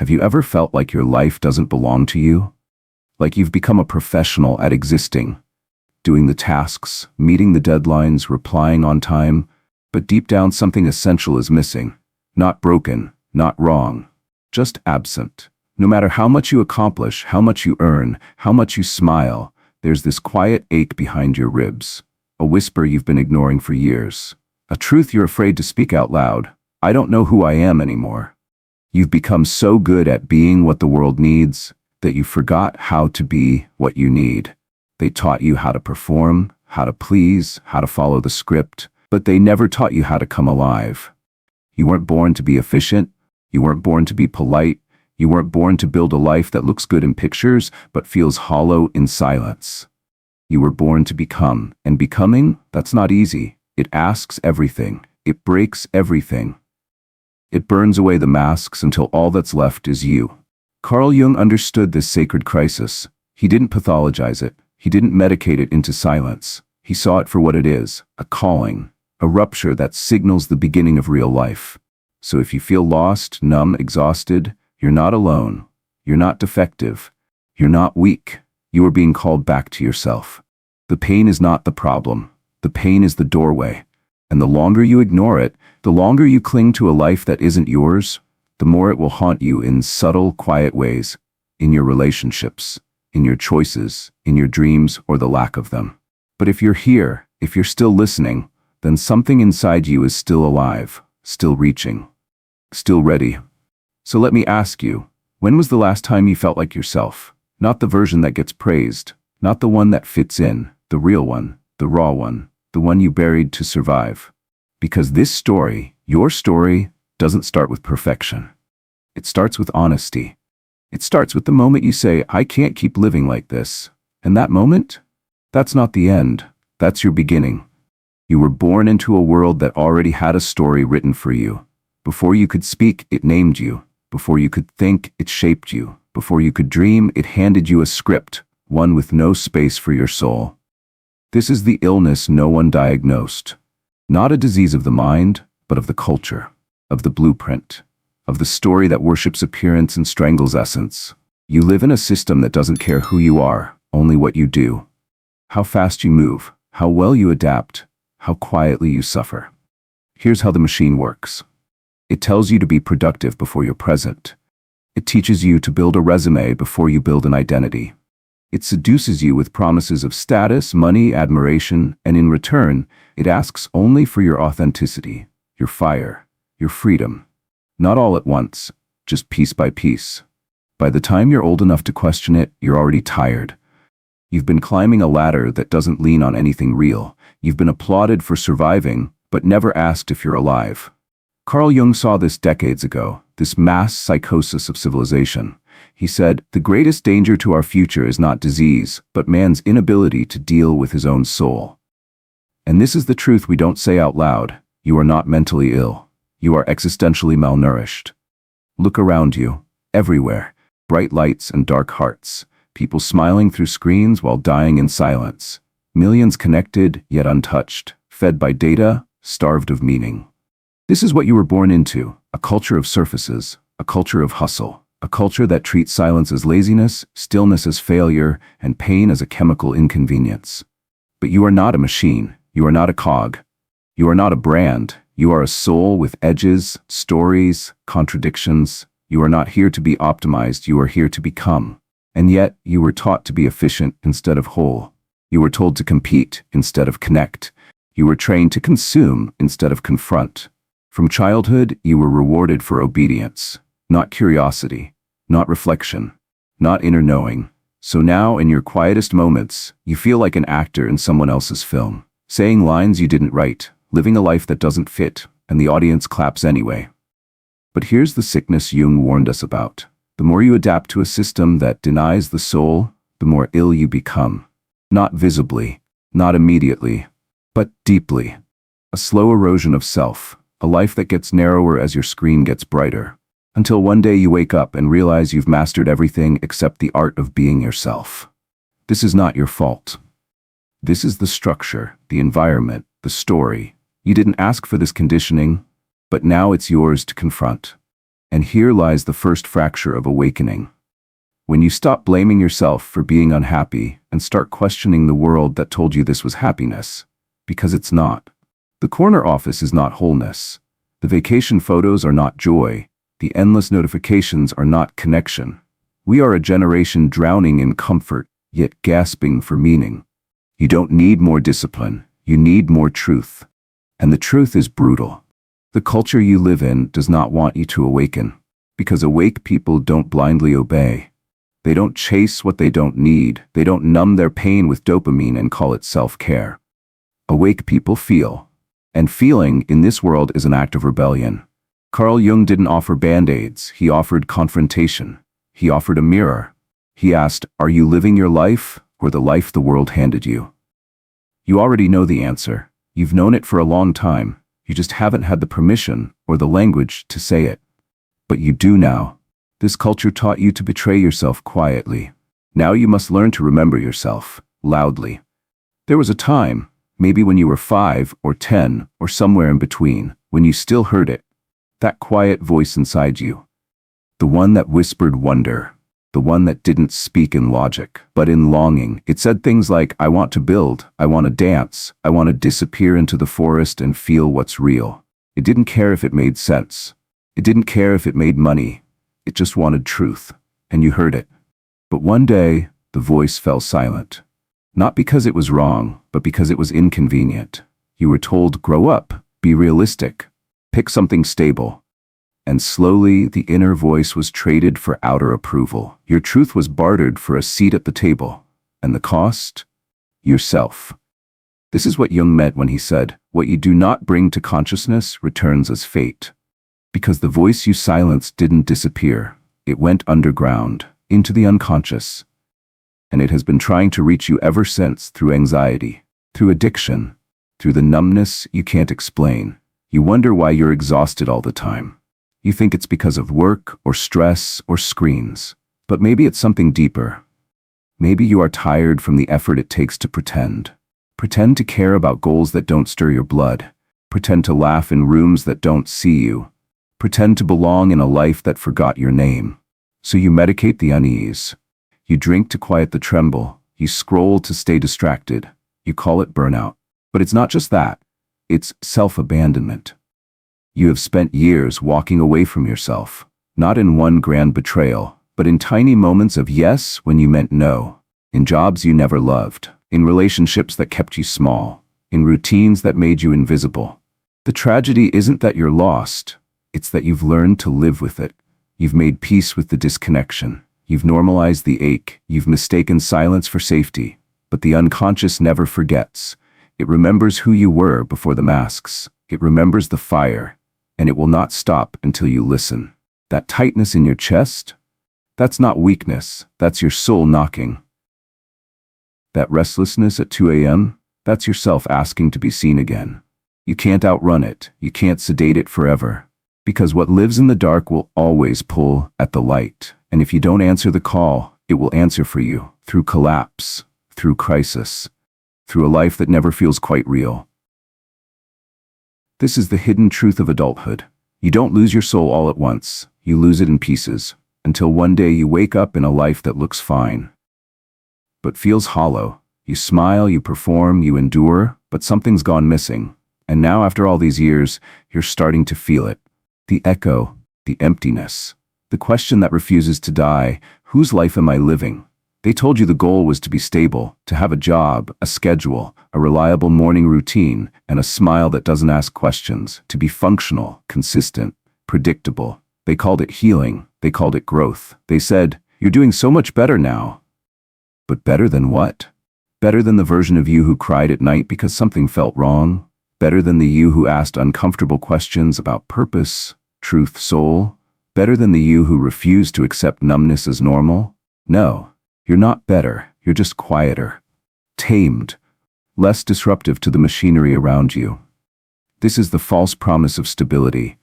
Have you ever felt like your life doesn't belong to you? Like you've become a professional at existing, doing the tasks, meeting the deadlines, replying on time, but deep down something essential is missing. Not broken, not wrong, just absent. No matter how much you accomplish, how much you earn, how much you smile, there's this quiet ache behind your ribs, a whisper you've been ignoring for years, a truth you're afraid to speak out loud. I don't know who I am anymore. You've become so good at being what the world needs that you forgot how to be what you need. They taught you how to perform, how to please, how to follow the script, but they never taught you how to come alive. You weren't born to be efficient. You weren't born to be polite. You weren't born to build a life that looks good in pictures but feels hollow in silence. You were born to become, and becoming, that's not easy. It asks everything. It breaks everything. It burns away the masks until all that's left is you. Carl Jung understood this sacred crisis. He didn't pathologize it. He didn't medicate it into silence. He saw it for what it is, a calling, a rupture that signals the beginning of real life. So if you feel lost, numb, exhausted, you're not alone. You're not defective. You're not weak. You are being called back to yourself. The pain is not the problem. The pain is the doorway. And the longer you ignore it, the longer you cling to a life that isn't yours, the more it will haunt you in subtle, quiet ways, in your relationships, in your choices, in your dreams, or the lack of them. But if you're here, if you're still listening, then something inside you is still alive, still reaching, still ready. So let me ask you, when was the last time you felt like yourself? Not the version that gets praised, not the one that fits in, the real one, the raw one, the one you buried to survive. Because this story, your story, doesn't start with perfection. It starts with honesty. It starts with the moment you say, I can't keep living like this. And that moment? That's not the end. That's your beginning. You were born into a world that already had a story written for you. Before you could speak, it named you. Before you could think, it shaped you. Before you could dream, it handed you a script, one with no space for your soul. This is the illness no one diagnosed. Not a disease of the mind, but of the culture, of the blueprint, of the story that worships appearance and strangles essence. You live in a system that doesn't care who you are, only what you do. How fast you move, how well you adapt, how quietly you suffer. Here's how the machine works. It tells you to be productive before you're present. It teaches you to build a resume before you build an identity. It seduces you with promises of status, money, admiration, and in return, it asks only for your authenticity, your fire, your freedom. Not all at once, just piece by piece. By the time you're old enough to question it, you're already tired. You've been climbing a ladder that doesn't lean on anything real. You've been applauded for surviving, but never asked if you're alive. Carl Jung saw this decades ago, this mass psychosis of civilization. He said, the greatest danger to our future is not disease, but man's inability to deal with his own soul. And this is the truth we don't say out loud. You are not mentally ill. You are existentially malnourished. Look around you, everywhere, bright lights and dark hearts, people smiling through screens while dying in silence, millions connected yet untouched, fed by data, starved of meaning. This is what you were born into, a culture of surfaces, a culture of hustle, a culture that treats silence as laziness, stillness as failure, and pain as a chemical inconvenience. But you are not a machine. You are not a cog. You are not a brand. You are a soul with edges, stories, contradictions. You are not here to be optimized. You are here to become. And yet, you were taught to be efficient instead of whole. You were told to compete instead of connect. You were trained to consume instead of confront. From childhood, you were rewarded for obedience, not curiosity, not reflection, not inner knowing. So now, in your quietest moments, you feel like an actor in someone else's film, saying lines you didn't write, living a life that doesn't fit, and the audience claps anyway. But here's the sickness Jung warned us about. The more you adapt to a system that denies the soul, the more ill you become. Not visibly, not immediately, but deeply. A slow erosion of self. A life that gets narrower as your screen gets brighter, until one day you wake up and realize you've mastered everything except the art of being yourself. This is not your fault. This is the structure, the environment, the story. You didn't ask for this conditioning, but now it's yours to confront. And here lies the first fracture of awakening. When you stop blaming yourself for being unhappy and start questioning the world that told you this was happiness, because it's not. The corner office is not wholeness. The vacation photos are not joy. The endless notifications are not connection. We are a generation drowning in comfort, yet gasping for meaning. You don't need more discipline. You need more truth. And the truth is brutal. The culture you live in does not want you to awaken, because awake people don't blindly obey. They don't chase what they don't need. They don't numb their pain with dopamine and call it self-care. Awake people feel. And feeling in this world is an act of rebellion. Carl Jung didn't offer band-aids. He offered confrontation. He offered a mirror. He asked, are you living your life or the life the world handed you? You already know the answer. You've known it for a long time. You just haven't had the permission or the language to say it. But you do now. This culture taught you to betray yourself quietly. Now you must learn to remember yourself, loudly. There was a time, maybe when you were 5 or 10 or somewhere in between, when you still heard it. That quiet voice inside you. The one that whispered wonder. The one that didn't speak in logic, but in longing. It said things like, I want to build, I want to dance, I want to disappear into the forest and feel what's real. It didn't care if it made sense. It didn't care if it made money. It just wanted truth, and you heard it. But one day, the voice fell silent. Not because it was wrong, but because it was inconvenient. You were told, grow up, be realistic, pick something stable. And slowly, the inner voice was traded for outer approval. Your truth was bartered for a seat at the table. And the cost? Yourself. This is what Jung meant when he said, what you do not bring to consciousness returns as fate. Because the voice you silenced didn't disappear. It went underground, into the unconscious. And it has been trying to reach you ever since through anxiety, through addiction, through the numbness you can't explain. You wonder why you're exhausted all the time. You think it's because of work or stress or screens. But maybe it's something deeper. Maybe you are tired from the effort it takes to pretend. Pretend to care about goals that don't stir your blood. Pretend to laugh in rooms that don't see you. Pretend to belong in a life that forgot your name. So you medicate the unease. You drink to quiet the tremble. You scroll to stay distracted. You call it burnout. But it's not just that. It's self-abandonment. You have spent years walking away from yourself, not in one grand betrayal, but in tiny moments of yes when you meant no, in jobs you never loved, in relationships that kept you small, in routines that made you invisible. The tragedy isn't that you're lost. It's that you've learned to live with it. You've made peace with the disconnection. You've normalized the ache. You've mistaken silence for safety. But the unconscious never forgets. It remembers who you were before the masks. It remembers the fire. And it will not stop until you listen. That tightness in your chest? That's not weakness. That's your soul knocking. That restlessness at 2 a.m.? That's yourself asking to be seen again. You can't outrun it. You can't sedate it forever. Because what lives in the dark will always pull at the light. And if you don't answer the call, it will answer for you, through collapse, through crisis, through a life that never feels quite real. This is the hidden truth of adulthood. You don't lose your soul all at once. You lose it in pieces, until one day you wake up in a life that looks fine, but feels hollow. You smile, you perform, you endure, but something's gone missing. And now, after all these years, you're starting to feel it. The echo, the emptiness, the question that refuses to die, whose life am I living? They told you the goal was to be stable, to have a job, a schedule, a reliable morning routine, and a smile that doesn't ask questions, to be functional, consistent, predictable. They called it healing, they called it growth. They said, you're doing so much better now. But better than what? Better than the version of you who cried at night because something felt wrong? Better than the you who asked uncomfortable questions about purpose, truth, soul? Better than the you who refused to accept numbness as normal? No, you're not better. You're just quieter, tamed, less disruptive to the machinery around you. This is the false promise of stability,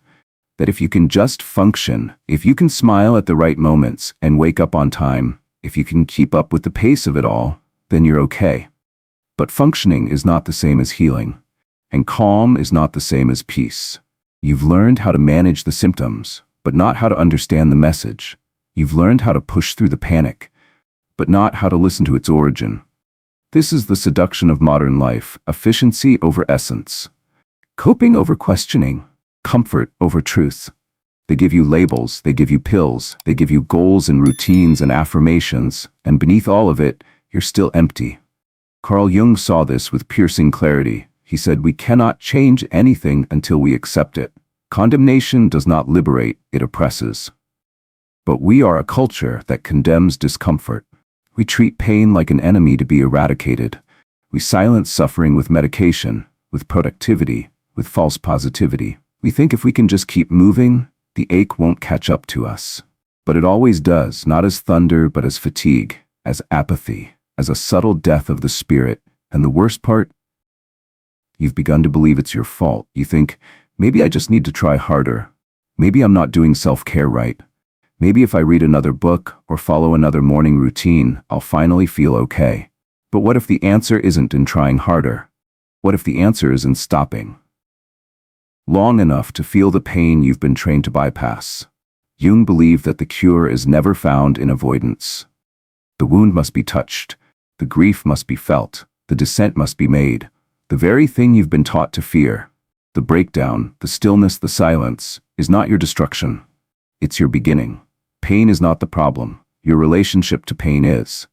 that if you can just function, if you can smile at the right moments and wake up on time, if you can keep up with the pace of it all, then you're okay. But functioning is not the same as healing, and calm is not the same as peace. You've learned how to manage the symptoms, but not how to understand the message. You've learned how to push through the panic, but not how to listen to its origin. This is the seduction of modern life: efficiency over essence, coping over questioning, comfort over truth. They give you labels, they give you pills, they give you goals and routines and affirmations, and beneath all of it, you're still empty. Carl Jung saw this with piercing clarity. He said, "We cannot change anything until we accept it. Condemnation does not liberate, it oppresses." But we are a culture that condemns discomfort. We treat pain like an enemy to be eradicated. We silence suffering with medication, with productivity, with false positivity. We think if we can just keep moving, the ache won't catch up to us. But it always does, not as thunder, but as fatigue, as apathy, as a subtle death of the spirit. And the worst part? You've begun to believe it's your fault. You think, maybe I just need to try harder. Maybe I'm not doing self-care right. Maybe if I read another book or follow another morning routine, I'll finally feel okay. But what if the answer isn't in trying harder? What if the answer is in stopping long enough to feel the pain you've been trained to bypass? Jung believed that the cure is never found in avoidance. The wound must be touched, the grief must be felt, the descent must be made. The very thing you've been taught to fear, the breakdown, the stillness, the silence, is not your destruction. It's your beginning. Pain is not the problem. Your relationship to pain is.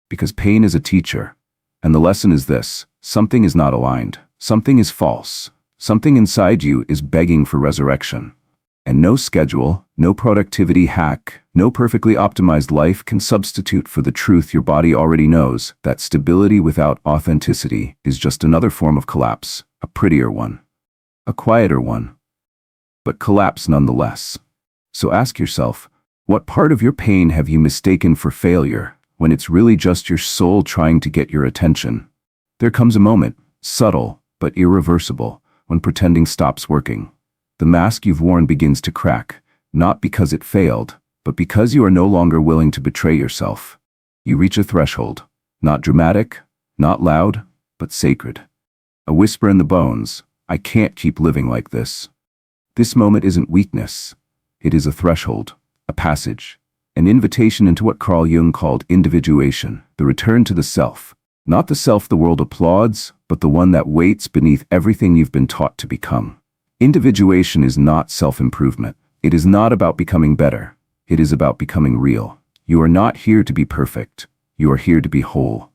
Because pain is a teacher. And the lesson is this: something is not aligned. Something is false. Something inside you is begging for resurrection. And no schedule, no productivity hack, no perfectly optimized life can substitute for the truth your body already knows, that stability without authenticity is just another form of collapse, a prettier one, a quieter one, but collapse nonetheless. So ask yourself, what part of your pain have you mistaken for failure, when it's really just your soul trying to get your attention? There comes a moment, subtle but irreversible, when pretending stops working. The mask you've worn begins to crack, not because it failed, but because you are no longer willing to betray yourself. You reach a threshold, not dramatic, not loud, but sacred. A whisper in the bones: I can't keep living like this. This moment isn't weakness. It is a threshold, a passage, an invitation into what Carl Jung called individuation, the return to the self. Not the self the world applauds, but the one that waits beneath everything you've been taught to become. Individuation is not self-improvement. It is not about becoming better. It is about becoming real. You are not here to be perfect. You are here to be whole.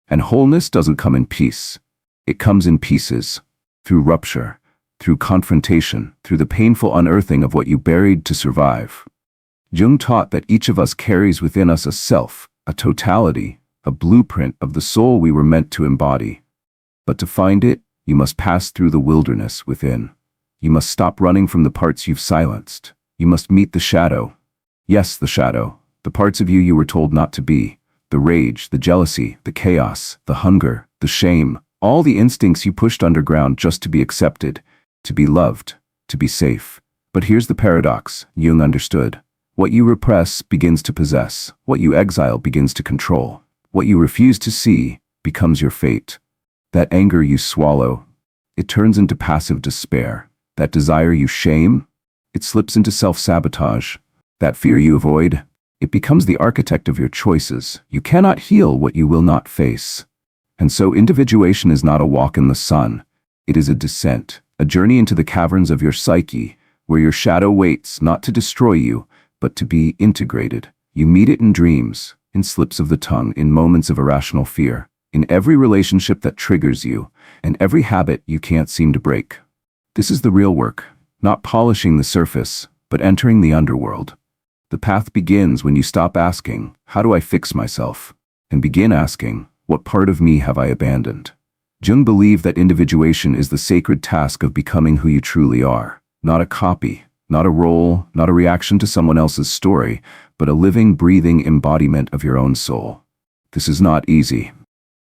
And wholeness doesn't come in peace. It comes in pieces, through rupture, through confrontation, through the painful unearthing of what you buried to survive. Jung taught that each of us carries within us a self, a totality, a blueprint of the soul we were meant to embody. But to find it, you must pass through the wilderness within. You must stop running from the parts you've silenced. You must meet the shadow. Yes, the shadow. The parts of you you were told not to be. The rage, the jealousy, the chaos, the hunger, the shame. All the instincts you pushed underground just to be accepted, to be loved, to be safe. But here's the paradox, Jung understood. What you repress begins to possess. What you exile begins to control. What you refuse to see becomes your fate. That anger you swallow, it turns into passive despair. That desire you shame, it slips into self-sabotage. That fear you avoid, it becomes the architect of your choices. You cannot heal what you will not face. And so individuation is not a walk in the sun. It is a descent, a journey into the caverns of your psyche, where your shadow waits not to destroy you, but to be integrated. You meet it in dreams, in slips of the tongue, in moments of irrational fear, in every relationship that triggers you, and every habit you can't seem to break. This is the real work, not polishing the surface, but entering the underworld. The path begins when you stop asking, how do I fix myself? And begin asking, what part of me have I abandoned? Jung believed that individuation is the sacred task of becoming who you truly are, not a copy, not a role, not a reaction to someone else's story, but a living, breathing embodiment of your own soul. This is not easy.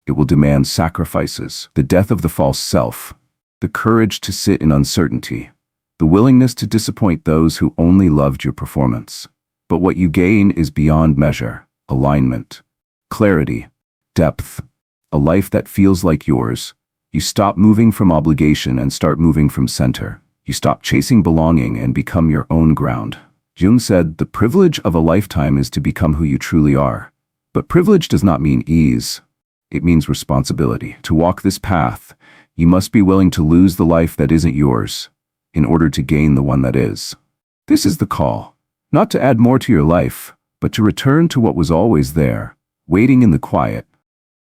It will demand sacrifices, the death of the false self, the courage to sit in uncertainty, the willingness to disappoint those who only loved your performance. But what you gain is beyond measure: alignment, clarity, depth, a life that feels like yours. You stop moving from obligation and start moving from center. You stop chasing belonging and become your own ground. Jung said, the privilege of a lifetime is to become who you truly are. But privilege does not mean ease. It means responsibility. To walk this path, you must be willing to lose the life that isn't yours in order to gain the one that is. This is the call, not to add more to your life, but to return to what was always there, waiting in the quiet,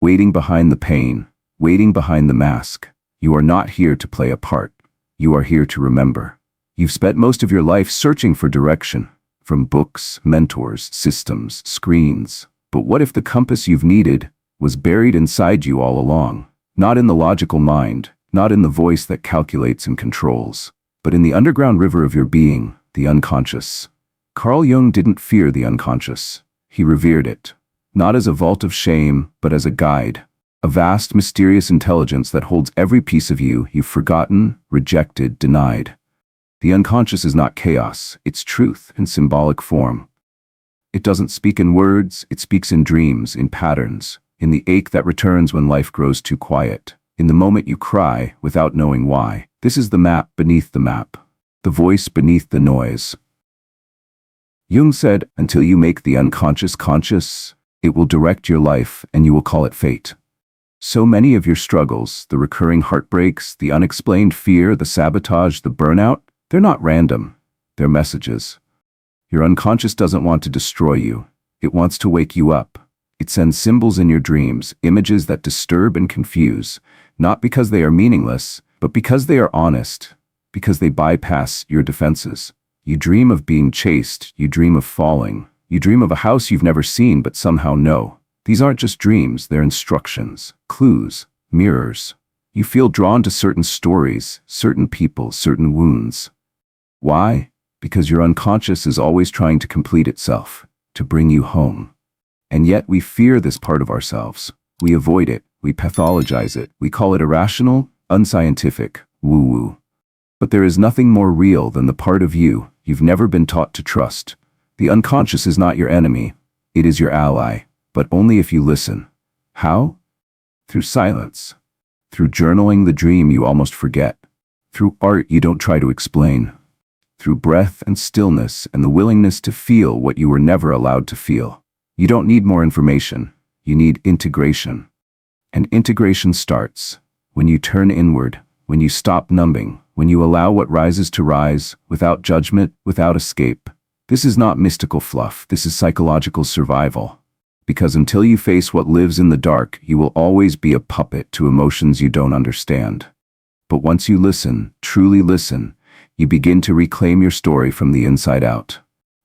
waiting behind the pain, waiting behind the mask. You are not here to play a part. You are here to remember. You've spent most of your life searching for direction, from books, mentors, systems, screens. But what if the compass you've needed was buried inside you all along? Not in the logical mind, not in the voice that calculates and controls, but in the underground river of your being, the unconscious. Carl Jung didn't fear the unconscious. He revered it, not as a vault of shame, but as a guide, a vast, mysterious intelligence that holds every piece of you you've forgotten, rejected, denied. The unconscious is not chaos, it's truth in symbolic form. It doesn't speak in words, it speaks in dreams, in patterns, in the ache that returns when life grows too quiet, in the moment you cry without knowing why. This is the map beneath the map, the voice beneath the noise. Jung said, until you make the unconscious conscious, it will direct your life and you will call it fate. So many of your struggles, the recurring heartbreaks, the unexplained fear, the sabotage, the burnout, they're not random, they're messages. Your unconscious doesn't want to destroy you. It wants to wake you up. It sends symbols in your dreams, images that disturb and confuse, not because they are meaningless, but because they are honest, because they bypass your defenses. You dream of being chased, you dream of falling, you dream of a house you've never seen but somehow know. These aren't just dreams, they're instructions, clues, mirrors. You feel drawn to certain stories, certain people, certain wounds. Why? Because your unconscious is always trying to complete itself, to bring you home. And yet we fear this part of ourselves. We avoid it, we pathologize it, we call it irrational, unscientific, woo-woo. But there is nothing more real than the part of you you've never been taught to trust. The unconscious is not your enemy, it is your ally, but only if you listen. How? Through silence. Through journaling the dream you almost forget. Through art you don't try to explain. Through breath and stillness and the willingness to feel what you were never allowed to feel. You don't need more information, you need integration. And integration starts when you turn inward, when you stop numbing, when you allow what rises to rise, without judgment, without escape. This is not mystical fluff, this is psychological survival. Because until you face what lives in the dark, you will always be a puppet to emotions you don't understand. But once you listen, truly listen, you begin to reclaim your story from the inside out.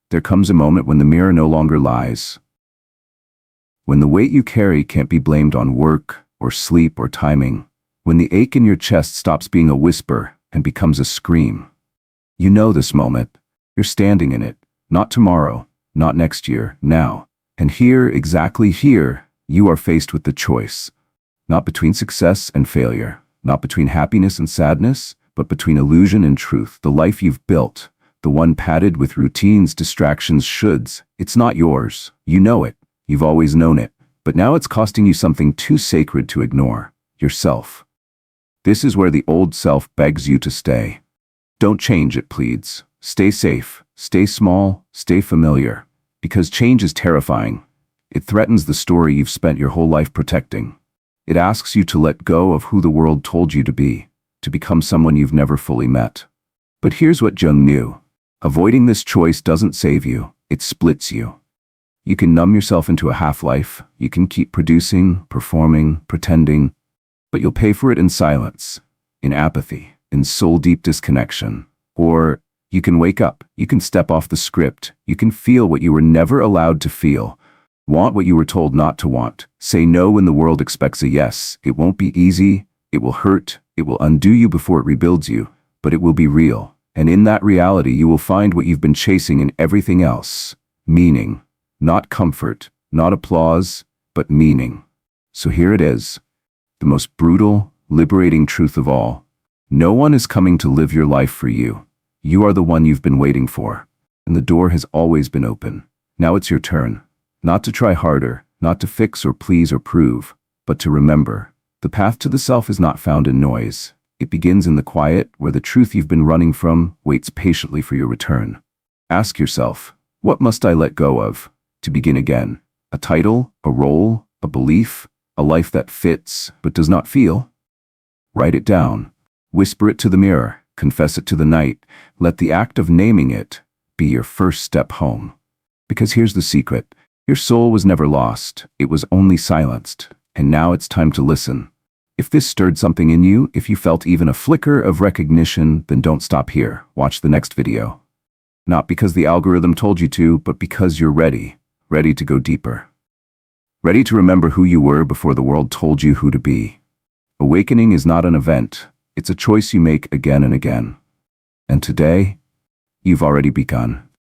There comes a moment when the mirror no longer lies. When the weight you carry can't be blamed on work, or sleep, or timing. When the ache in your chest stops being a whisper and becomes a scream. You know this moment. You're standing in it. Not tomorrow, not next year, now. And here, exactly here, you are faced with the choice. Not between success and failure. Not between happiness and sadness, but between illusion and truth. The life you've built, the one padded with routines, distractions, shoulds, it's not yours. You know it. You've always known it. But now it's costing you something too sacred to ignore. Yourself. This is where the old self begs you to stay. Don't change, it pleads. Stay safe, stay small, stay familiar. Because change is terrifying. It threatens the story you've spent your whole life protecting. It asks you to let go of who the world told you to be, to become someone you've never fully met. But here's what Jung knew. Avoiding this choice doesn't save you, it splits you. You can numb yourself into a half-life, you can keep producing, performing, pretending, but you'll pay for it in silence, in apathy, in soul-deep disconnection. Or you can wake up, you can step off the script, you can feel what you were never allowed to feel, want what you were told not to want, say no when the world expects a yes. It won't be easy, it will hurt, it will undo you before it rebuilds you, but it will be real. And in that reality you will find what you've been chasing in everything else. Meaning. Not comfort, not applause, but meaning. So here it is. The most brutal, liberating truth of all. No one is coming to live your life for you. You are the one you've been waiting for. And the door has always been open. Now it's your turn. Not to try harder, not to fix or please or prove, but to remember. The path to the self is not found in noise. It begins in the quiet, where the truth you've been running from waits patiently for your return. Ask yourself, what must I let go of to begin again? A title, a role, a belief, a life that fits but does not feel? Write it down. Whisper it to the mirror. Confess it to the night. Let the act of naming it be your first step home. Because here's the secret. Your soul was never lost. It was only silenced. And now it's time to listen. If this stirred something in you, if you felt even a flicker of recognition, then don't stop here. Watch the next video. Not because the algorithm told you to, but because you're ready. Ready to go deeper. Ready to remember who you were before the world told you who to be. Awakening is not an event. It's a choice you make again and again. And today, you've already begun.